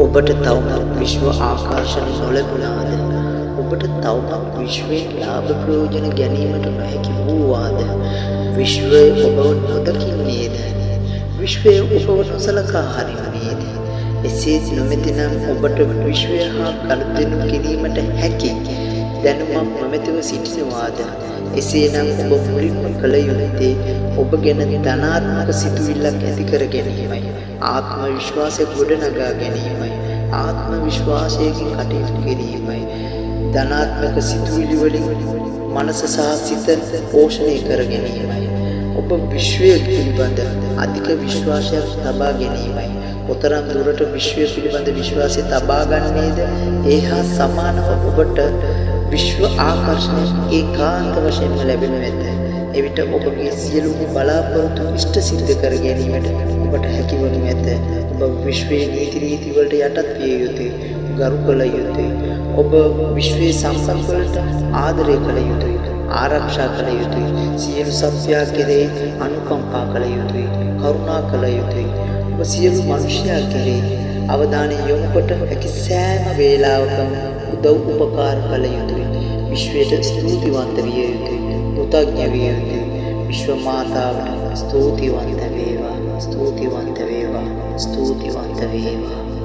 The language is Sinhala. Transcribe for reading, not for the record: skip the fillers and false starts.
ඔබට තවමත් විශ්ව ආකර්ෂණ නොලැබුණාද? ඔබට තවමත් විශ්වයේ ලාභ ප්‍රයෝජන ගැනීමට නොහැකි වූවාද? විශ්වය ඔබව නොදකින්නේද? විශ්වය ඔබව නොසලකා හරින්නේද? එසේ නොමැතිනම් ඔබට විශ්වය හා ගනුදෙනු කිරීමට හැකි දැනුමක් නොමැතිව සිටිනවාද? එසේනම් ඔබ මුලින්ම කළ යුත්තේ ඔබ ගැන ධනාත්මක සිතුවිල්ලක් ඇති කර ගැනීමයි. ආත්ම විශ්වාසය ගොඩනගා ගැනීමයි. ආත්ම විශ්වාසයකින් කටයුතු කිරීමයි. ධනාත්මක සිතුවිලි වලින් මනස සහ සිත පෝෂණය කර ගැනීමයි. ඔබ විශ්වය පිළිබඳ අධික විශ්වාසයක් තබා ගැනීමයි. කොතරම් දුරට විශ්වය පිළිබඳ විශ්වාසය තබා ගන්නේද? ඒ හා සමානව ඔබට විශ්ව ආකර්ෂණය ඒකාන්ත වශයෙන්ම ලැබෙනු ඇත. එවිට ඔබගේ සියලුම බලාපොරොත්තු ඉෂ්ට සිද්ධ කර ගැනීමට ඔබට හැකිවනු ඇත. ඔබ විශ්වයේ නීති රීති වලට යටත් විය යුතුයි. ගරු කළ යුතුයි. ඔබ විශ්වයේ සම්පත් වලට ආදරය කළ යුතුයි. ආරක්ෂා කළ යුතුයි. සියලු සත්‍යය කෙරෙහි අනුකම්පා කළ යුතුයි. කරුණා කළ යුතුයි. ඔබ සියලු මනුෂ්‍යයන් කෙරෙහි අවධානය යොමු කොට හැකි සෑම වේලාවකම උදව් උපකාර කළ යුතුයි. විශ්වයට ස්තුතිවන්ත විය යුතුයි. කෘතඥ විය යුතුයි. විශ්ව මාතාවට ස්තුතිවන්ත වේවා. ස්තුතිවන්ත වේවා. ස්තුතිවන්ත වේවා.